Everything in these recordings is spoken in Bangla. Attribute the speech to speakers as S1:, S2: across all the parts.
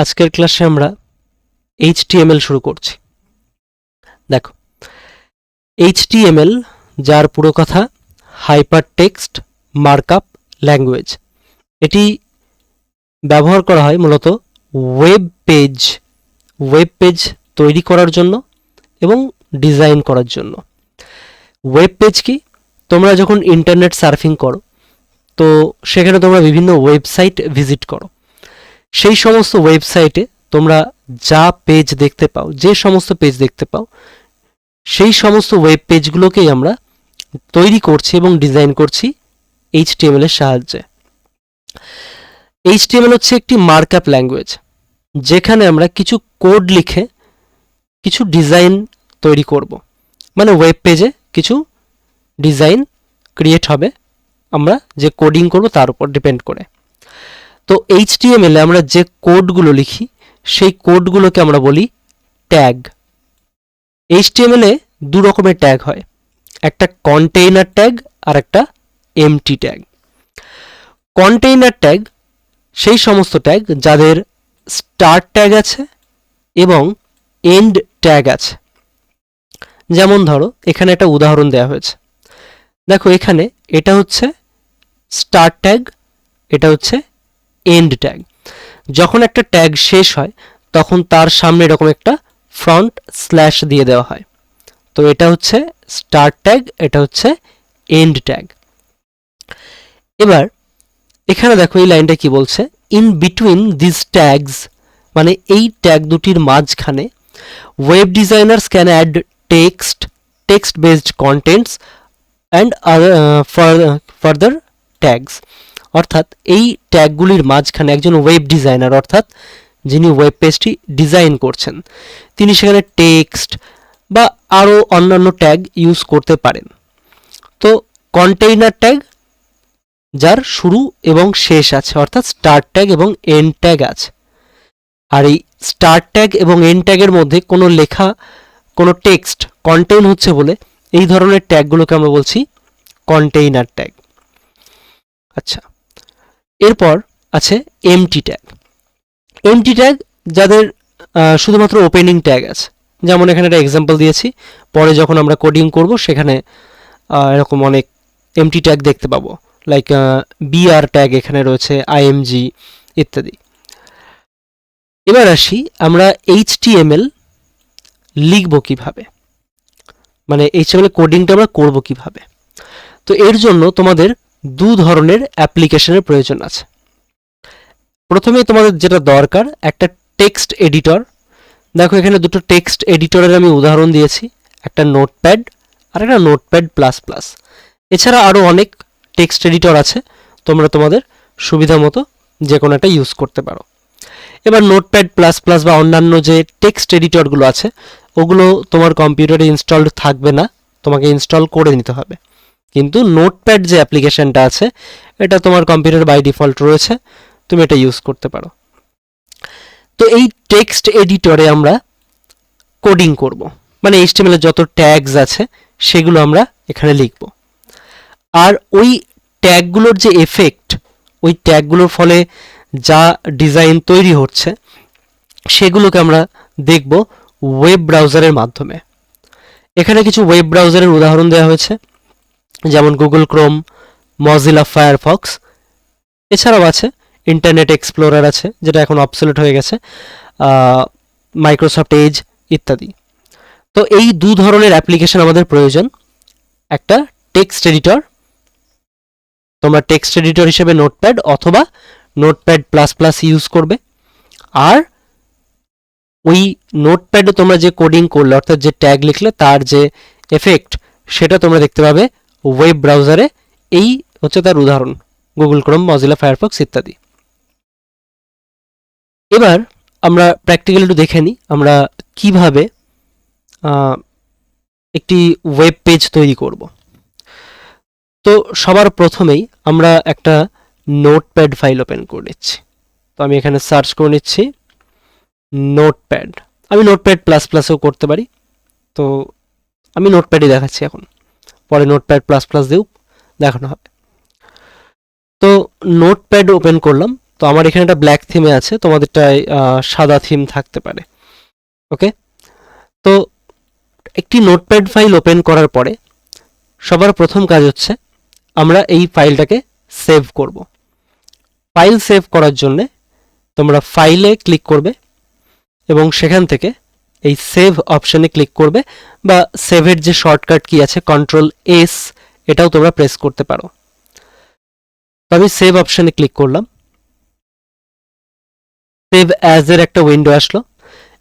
S1: আজকের ক্লাসে আমরা HTML শুরু করছি। দেখো, HTML যার পুরো কথা হাইপার টেক্সট মার্কআপ ল্যাঙ্গুয়েজ। এটি ব্যবহার করা হয় মূলত ওয়েব পেজ তৈরি করার জন্য এবং ডিজাইন করার জন্য। ওয়েব পেজ কি? তোমরা যখন ইন্টারনেট সার্ফিং করো, তো সেখানে তোমরা বিভিন্ন ওয়েবসাইট ভিজিট করো। সেই সমস্ত ওয়েবসাইটে তোমরা যা পেজ দেখতে পাও, যে সমস্ত পেজ দেখতে পাও, সেই সমস্ত ওয়েব পেজগুলোকেই আমরা তৈরি করছি এবং ডিজাইন করছি HTML এর সাহায্যে। HTML হচ্ছে একটি মার্কআপ ল্যাঙ্গুয়েজ, যেখানে আমরা কিছু কোড লিখে কিছু ডিজাইন তৈরি করব। মানে ওয়েব পেজে কিছু ডিজাইন ক্রিয়েট হবে আমরা যে কোডিং করব তার উপর ডিপেন্ড করে। তো HTML এ আমরা যে কোডগুলো লিখি সেই কোডগুলোকে আমরা বলি ট্যাগ। HTML এ দু রকমের ট্যাগ হয়, একটা কন্টেইনার ট্যাগ আর একটা এমটি ট্যাগ। কন্টেইনার ট্যাগ সেই সমস্ত ট্যাগ যাদের স্টার্ট ট্যাগ আছে এবং এন্ড ট্যাগ আছে। যেমন ধরো, এখানে একটা উদাহরণ দেওয়া হয়েছে। দেখো, এখানে এটা হচ্ছে স্টার্ট ট্যাগ, এটা হচ্ছে এন্ড ট্যাগ। যখন একটা ট্যাগ শেষ হয় তখন তার সামনে এরকম একটা ফ্রন্ট স্ল্যাশ দিয়ে দেওয়া হয়। তো এটা হচ্ছে স্টার্ট ট্যাগ, এটা হচ্ছে এন্ড ট্যাগ। এবার এখানে দেখো এই লাইনটা কি বলছে, ইন বিটুইন দিস ট্যাগস, মানে এই ট্যাগ দুটির মাঝখানে web designers can add text based contents and further tags. অর্থাৎ এই ট্যাগগুলির মাঝখানে একজন ওয়েব ডিজাইনার, অর্থাৎ যিনি ওয়েব পেজটি ডিজাইন করছেন, তিনি সেখানে টেক্সট বা আরও অন্যান্য ট্যাগ ইউজ করতে পারেন। তো কন্টেইনার ট্যাগ যার শুরু এবং শেষ আছে, অর্থাৎ স্টার্ট ট্যাগ এবং এন্ড ট্যাগ আছে। আর এই স্টার্ট ট্যাগ এবং এন্ড ট্যাগের মধ্যে কোনো লেখা, কোনো টেক্সট কন্টেইন হচ্ছে বলে এই ধরনের ট্যাগগুলোকে আমরা বলছি কন্টেইনার ট্যাগ। আচ্ছা, এরপর আছে এমটি ট্যাগ। এমটি ট্যাগ যাদের শুধুমাত্র ওপেনিং ট্যাগ আছে। যেমন এখানে একটা এক্সাম্পল দিয়েছি, পরে যখন আমরা কোডিং করব সেখানে এরকম অনেক এমটি ট্যাগ দেখতে পাবো, লাইক বিআর ট্যাগ এখানে রয়েছে, আইএমজি ইত্যাদি। এবার আসি আমরা HTML লিখব কিভাবে, মানে HTML কোডিংটা আমরা করব কিভাবে। তো এর জন্য তোমাদের দু ধরনের অ্যাপ্লিকেশনের প্রয়োজন আছে। প্রথমে তোমাদের যেটা দরকার, একটা টেক্সট এডিটর। দেখো, এখানে দুটো টেক্সট এডিটরের আমি উদাহরণ দিয়েছি, একটা নোটপ্যাড আর একটা নোটপ্যাড প্লাস প্লাস। এছাড়া আরও অনেক টেক্সট এডিটর আছে, তোমরা তোমাদের সুবিধা মতো যে কোনো একটা ইউজ করতে পারো। এবার নোটপ্যাড প্লাস প্লাস বা অন্যান্য যে টেক্সট এডিটরগুলো আছে ওগুলো তোমার কম্পিউটারে ইনস্টলড থাকবে না, তোমাকে ইনস্টল করে নিতে হবে। কিন্তু নোটপ্যাড যে অ্যাপ্লিকেশনটা আছে এটা তোমার কম্পিউটার বাই ডিফল্ট রয়েছে, তুমি এটা ইউজ করতে পারো। তো এই টেক্সট এডিটরে আমরা কোডিং করব, মানে HTML এর যত ট্যাগস আছে সেগুলো আমরা এখানে লিখব। আর ওই ট্যাগগুলোর যে এফেক্ট, ওই ট্যাগগুলোর ফলে যা ডিজাইন তৈরি হচ্ছে সেগুলোকে আমরা দেখব ওয়েব ব্রাউজারের মাধ্যমে। এখানে কিছু ওয়েব ব্রাউজারের উদাহরণ দেওয়া হয়েছে, যেমন গুগল ক্রোম, মজিলা ফায়ারফক্স। এছাড়াও আছে ইন্টারনেট এক্সপ্লোরার আছে, যেটা এখন অবসোলেট হয়ে গেছে, মাইক্রোসফট এজ ইত্যাদি। তো এই দু ধরনের অ্যাপ্লিকেশন আমাদের প্রয়োজন। একটা টেক্সট এডিটর, তোমরা টেক্সট এডিটর হিসেবে নোটপ্যাড অথবা নোটপ্যাড প্লাস প্লাস ইউজ করবে। আর ওই নোটপ্যাডে তোমরা যে কোডিং করলে, অর্থাৎ যে ট্যাগ লিখলে তার যে এফেক্ট সেটা তোমরা দেখতে পাবে ওয়েব ব্রাউজারে। এই হচ্ছে তার উদাহরণ, গুগল ক্রোম, মজিলা ফায়ারফক্স ইত্যাদি। এবার আমরা প্র্যাকটিক্যালি একটু দেখে নিই আমরা কিভাবে একটি ওয়েব পেজ তৈরি করব। তো সবার প্রথমেই আমরা একটা নোটপ্যাড ফাইল ওপেন করে নিচ্ছি। তো আমি এখানে সার্চ করে নিচ্ছি নোটপ্যাড। আমি নোটপ্যাড প্লাস প্লাসও করতে পারি, তো আমি নোটপ্যাডই দেখাচ্ছি এখন, পরে নোটপ্যাড প্লাস প্লাস দিয়েও দেখানো হবে। তো নোটপ্যাড ওপেন করলাম, তো আমার এখানে একটা ব্ল্যাক থিমে আছে, তোমাদেরটায় সাদা থিম থাকতে পারে। ওকে, তো একটি নোটপ্যাড ফাইল ওপেন করার পরে সবার প্রথম কাজ হচ্ছে আমরা এই ফাইলটাকে সেভ করব। ফাইল সেভ করার জন্যে তোমরা ফাইলে ক্লিক করবে এবং সেখান থেকে এই সেভ অপশানে ক্লিক করবে, বা সেভের যে শর্টকাট কি আছে Ctrl+S, এটাও তোমরা প্রেস করতে পারো। তো আমি সেভ অপশানে ক্লিক করলাম। সেভ অ্যাজ এর একটা উইন্ডো আসলো।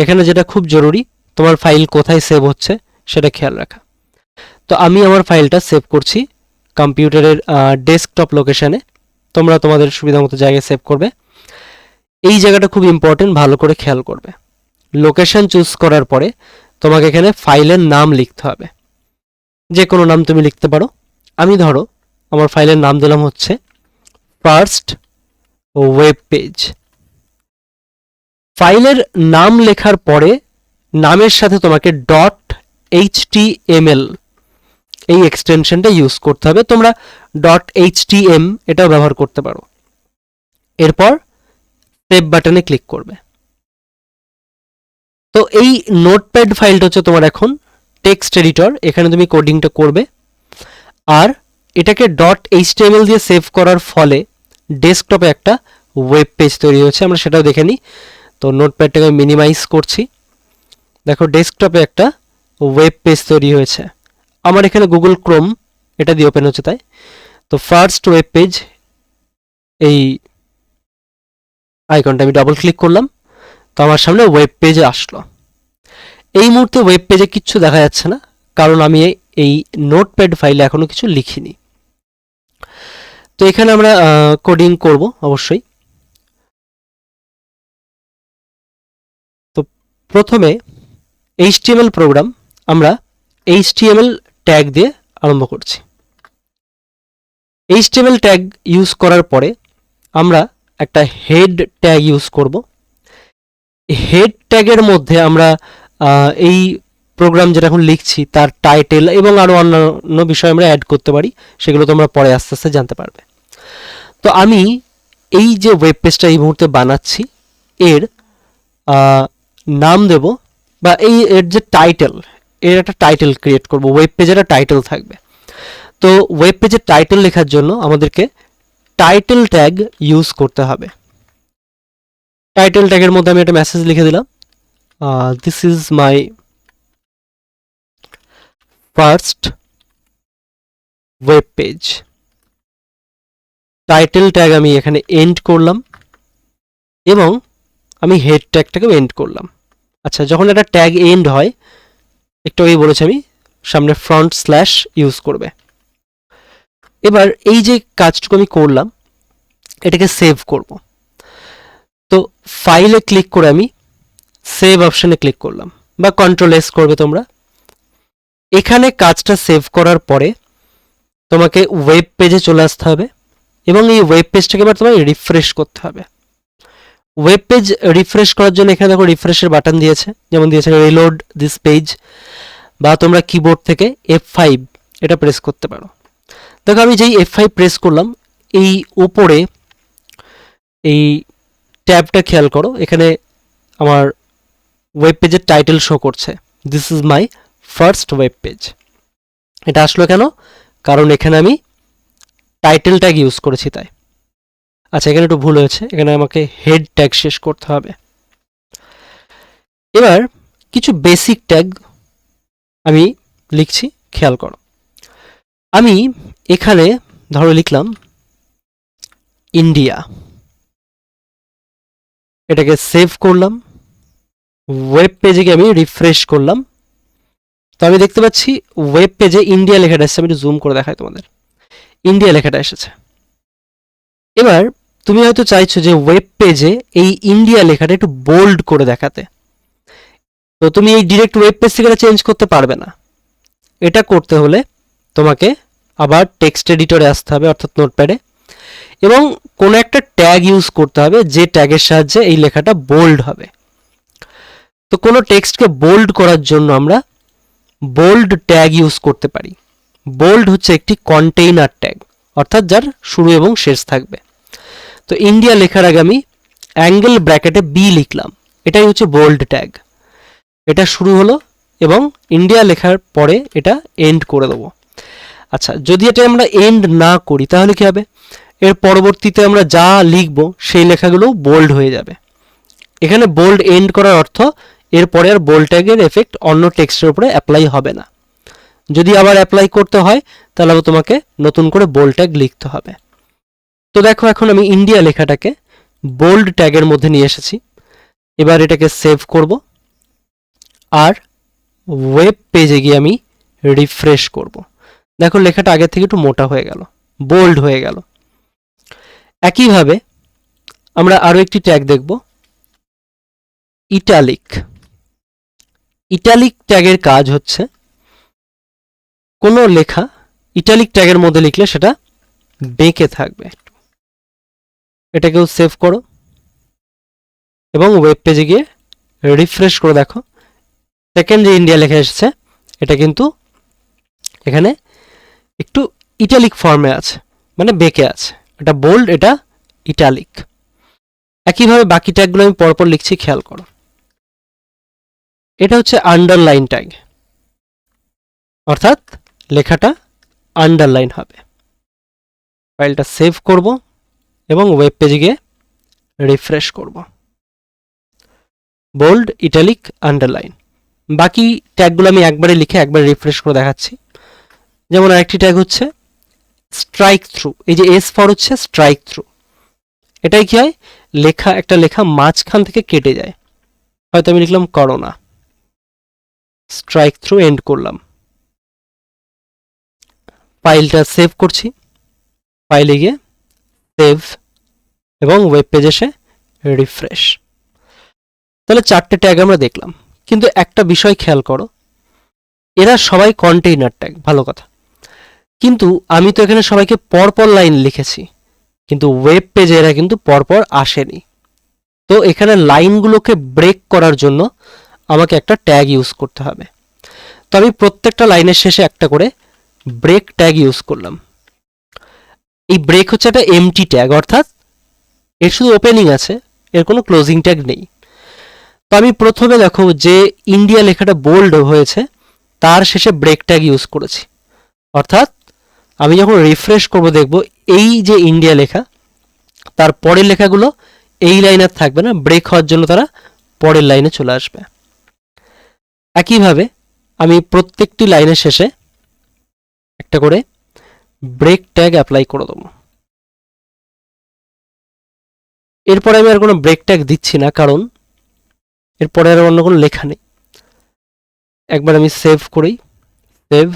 S1: এখানে যেটা খুব জরুরি, তোমার ফাইল কোথায় সেভ হচ্ছে সেটা খেয়াল রাখা। তো আমি আমার ফাইলটা সেভ করছি কম্পিউটারের ডেস্কটপ লোকেশানে। তোমরা তোমাদের সুবিধা মতো জায়গায় সেভ করবে। এই জায়গাটা খুব ইম্পর্টেন্ট, ভালো করে খেয়াল করবে। লোকেশন চুজ করার পরে তোমাকে এখানে ফাইলের নাম লিখতে হবে। যে কোনো নাম তুমি লিখতে পারো। আমি ধরো আমার ফাইলের নাম দিলাম হচ্ছে ফার্স্ট ওয়েব পেজ। ফাইলের নাম লেখার পরে নামের সাথে তোমাকে .html এই এক্সটেনশনটা ইউজ করতে হবে। তোমরা .htm এটাও ব্যবহার করতে পারো। এরপর সেভ বাটনে ক্লিক করবে। তো এই নোটপ্যাড ফাইলটা হচ্ছে তোমার এখন টেক্সট এডিটর, এখানে তুমি কোডিংটা করবে। আর এটাকে .html দিয়ে সেভ করার ফলে ডেস্কটপে একটা ওয়েব পেজ তৈরি হচ্ছে, আমরা সেটাও দেখে নিই। তো নোটপ্যাডটাকে মিনিমাইজ করছি। দেখো ডেস্কটপে একটা ওয়েব পেজ তৈরি হয়েছে। আমার এখানে গুগল ক্রোম এটা দিয়ে ওপেন হচ্ছে তাই। তো ফার্স্ট ওয়েব পেজ, এই আইকনটা আমি ডাবল ক্লিক করলাম, তো আমার সামনে ওয়েব পেজে আসলো। এই মুহূর্তে ওয়েব পেজে কিচ্ছু দেখা যাচ্ছে না, কারণ আমি এই নোটপ্যাড ফাইলে এখনো কিছু লিখিনি। তো এখানে আমরা কোডিং করব অবশ্যই। তো প্রথমে HTML প্রোগ্রাম আমরা HTML ট্যাগ দিয়ে আরম্ভ করছি। HTML ট্যাগ ইউজ করার পরে আমরা একটা হেড ট্যাগ ইউজ করব। হেড ট্যাগের মধ্যে আমরা এই প্রোগ্রাম যেটা এখন লিখছি তার টাইটেল এবং আরও অন্যান্য বিষয় আমরা অ্যাড করতে পারি, সেগুলো তোমরা পরে আস্তে আস্তে জানতে পারবে। তো আমি এই যে ওয়েব পেজটা এই মুহূর্তে বানাচ্ছি এর নাম দেব, বা এর যে টাইটেল, এর একটা টাইটেল ক্রিয়েট করব। ওয়েব পেজের একটা টাইটেল থাকবে। তো ওয়েব পেজের টাইটেল লেখার জন্য আমাদেরকে টাইটেল ট্যাগ ইউজ করতে হবে। টাইটেল ট্যাগের মধ্যে আমি একটা মেসেজ লিখে দিলাম, this is my first web page. Title tag আমি এখানে এন্ড করলাম এবং আমি হেড ট্যাগটাকেও এন্ড করলাম। আচ্ছা, যখন একটা ট্যাগ এন্ড হয়, একটু আগেই বলেছি আমি, সামনে ফ্রন্ট স্ল্যাশ ইউজ করবে। এবার এই যে কাজটুকু আমি করলাম, এটাকে সেভ করব। তো ফাইলে ক্লিক করে আমি সেভ অপশানে ক্লিক করলাম, বা Ctrl+S করবে তোমরা। এখানে কাজটা সেভ করার পরে তোমাকে ওয়েব পেজে চলে আসতে হবে এবং এই ওয়েব পেজটাকে এবার তোমাকে রিফ্রেশ করতে হবে। ওয়েব পেজ রিফ্রেশ করার জন্য এখানে দেখো রিফ্রেশের বাটন দিয়েছে, যেমন দিয়েছে রিলোড দিস পেজ, বা তোমরা কিবোর্ড থেকে F5 এটা প্রেস করতে পারো। দেখো আমি যেই F5 প্রেস করলাম, এই উপরে এই ট্যাবটা খেয়াল করো, এখানে আমার ওয়েব পেজের টাইটেল শো করছে, this is my first web page. এটা আসলো কেন? কারণ এখানে আমি টাইটেল ট্যাগ ইউজ করেছি তাই। আচ্ছা, এখানে একটু ভুল হয়েছে, এখানে আমাকে হেড ট্যাগ শেষ করতে হবে। এবার কিছু বেসিক ট্যাগ আমি লিখছি, খেয়াল করো। আমি এখানে ধরো লিখলাম ইন্ডিয়া, এটাকে সেভ করলাম, ওয়েব পেজে গিয়ে আমি রিফ্রেশ করলাম। তো আমি দেখতে পাচ্ছি ওয়েব পেজে ইন্ডিয়া লেখাটা এসেছে। আমি একটু জুম করে দেখাই তোমাদের, ইন্ডিয়া লেখাটা এসেছে। এবার তুমি হয়তো চাইছো যে ওয়েব পেজে এই ইন্ডিয়া লেখাটা একটু বোল্ড করে দেখাতে, তো তুমি এই ডিরেক্ট ওয়েব পেজ থেকে চেঞ্জ করতে পারবে না। এটা করতে হলে তোমাকে আবার টেক্সট এডিটরে আসতে হবে, অর্থাৎ নোটপ্যাডে, এবং কোনো একটা ট্যাগ ইউজ করতে হবে যে ট্যাগের সাহায্যে এই লেখাটা বোল্ড হবে। তো কোনো টেক্সটকে বোল্ড করার জন্য আমরা বোল্ড ট্যাগ ইউজ করতে পারি। বোল্ড হচ্ছে একটি কন্টেইনার ট্যাগ, অর্থাৎ যার শুরু এবং শেষ থাকবে। তো ইন্ডিয়া লেখার আগে আমি অ্যাঙ্গেল ব্র্যাকেটে বি লিখলাম, এটাই হচ্ছে বোল্ড ট্যাগ। এটা শুরু হলো এবং ইন্ডিয়া লেখার পরে এটা এন্ড করে দেবো। আচ্ছা, যদি এটা আমরা এন্ড না করি তাহলে কি হবে? এর পরবর্তীতে আমরা যা লিখব সেই লেখাগুলো বোল্ড হয়ে যাবে। এখানে বোল্ড এন্ড করার অর্থ এরপরে আর বোল্ড ট্যাগের এফেক্ট অন্য টেক্সটের উপরে অ্যাপ্লাই হবে না। যদি আবার অ্যাপ্লাই করতে হয় তাহলে তোমাকে নতুন করে বোল্ড ট্যাগ লিখতে হবে। তো দেখো, এখন আমি ইন্ডিয়া লেখাটাকে বোল্ড ট্যাগের মধ্যে নিয়ে এসেছি। এবার এটাকে সেভ করব আর ওয়েব পেজে গিয়ে আমি রিফ্রেশ করব। দেখো, লেখাটা আগে থেকে একটু মোটা হয়ে গেল, বোল্ড হয়ে গেল। একইভাবে আমরা আরো একটি ট্যাগ দেখব, ইটালিক। ইটালিক ট্যাগের কাজ হচ্ছে কোনো লেখা ইটালিক ট্যাগের মধ্যে লিখলে সেটা বেঁকে থাকবে। এটাকেও সেভ করো এবং ওয়েব পেজে গিয়ে রিফ্রেশ করে দেখো, সেকেন্ড যে ইন্ডিয়া লেখা এসেছে এটা কিন্তু এখানে একটু ইটালিক ফর্মে আছে, মানে বেঁকে আছে। এটা বোল্ড, এটা ইটালিক। একইভাবে বাকি ট্যাগগুলো আমি পরপর লিখছি, খেয়াল করো। এটা হচ্ছে আন্ডারলাইন ট্যাগ, অর্থাৎ লেখাটা আন্ডারলাইন হবে। ফাইলটা সেভ করব এবং ওয়েব পেজে গিয়ে রিফ্রেশ করব। Bold, italic, underline. বাকি ট্যাগগুলো আমি একবারে লিখে একবার রিফ্রেশ করে দেখাচ্ছি। যেমন আরেকটি ট্যাগ হচ্ছে স্ট্রাইক থ্রু। এই যে এস ফর হচ্ছে স্ট্রাইক থ্রু। এটাই কি হয়? একটা লেখা মাঝখান থেকে কেটে যায়। হয়তো আমি লিখলাম করোনা, স্ট্রাইক থ্রু এন্ড করলাম। ফাইলটা সেভ করছি, ফাইলে গিয়ে সেভ এবং ওয়েব পেজে এসে রিফ্রেশ। তাহলে 4টে ট্যাগ আমরা দেখলাম, কিন্তু একটা বিষয় খেয়াল করো, এরা সবাই কন্টেইনার ট্যাগ, ভালো কথা। কিন্তু আমি তো এখানে সবাইকে পরপর লাইন লিখেছি, কিন্তু ওয়েব পেজে এরা কিন্তু পরপর আসেনি। তো এখানে লাইনগুলোকে ব্রেক করার জন্য আমাকে একটা ট্যাগ ইউজ করতে হবে। তো আমি প্রত্যেকটা লাইনের শেষে একটা করে ব্রেক ট্যাগ ইউজ করলাম। এই ব্রেক হচ্ছে একটা এমটি ট্যাগ, অর্থাৎ এর শুধু ওপেনিং আছে, এর কোনো ক্লোজিং ট্যাগ নেই। তো আমি প্রথমে দেখো যে ইন্ডিয়া লেখাটা বোল্ড হয়েছে তার শেষে ব্রেক ট্যাগ ইউজ করেছি, অর্থাৎ আমি যখন রিফ্রেশ করব দেখব এই যে ইন্ডিয়া লেখা তার পরের লেখাগুলো এই লাইনে থাকবে না, ব্রেক হওয়ার জন্য তারা পরের লাইনে চলে আসবে। একইভাবে আমি প্রত্যেকটি লাইনের শেষে একটা করে ব্রেক ট্যাগ অ্যাপ্লাই করে দেবো। এরপরে আমি আর কোনো ব্রেক ট্যাগ দিচ্ছি না, কারণ এরপরে আর অন্য কোনো লেখা নেই। একবার আমি সেভ করি, সেভ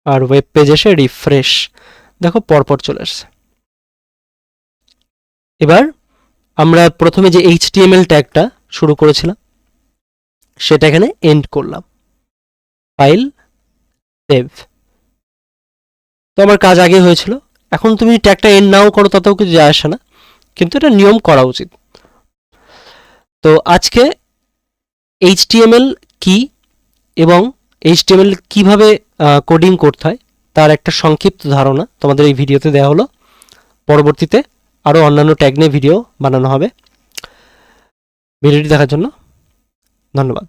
S1: আর ওয়েব পেজ এসে রিফ্রেশ, দেখো পরপর চলে আসছে। এবার আমরা প্রথমে যে HTML ট্যাগটা শুরু করেছিলাম সেটা এখানে এন্ড করলাম, ফাইল সেভ। তো আমার কাজ আগে হয়েছিল। এখন তুমি ট্যাগটা এন্ড নাও করো তাতেও কিছু যায় আসে না, কিন্তু এটা নিয়ম করা উচিত। তো আজকে HTML কি এবং HTML কিভাবে কোডিং করতে হয় তার একটা সংক্ষিপ্ত ধারণা তোমাদের এই ভিডিওতে দেওয়া হলো। পরবর্তীতে আরও অন্যান্য ট্যাগ নিয়ে ভিডিও বানানো হবে। ভিডিওটি দেখার জন্য ধন্যবাদ।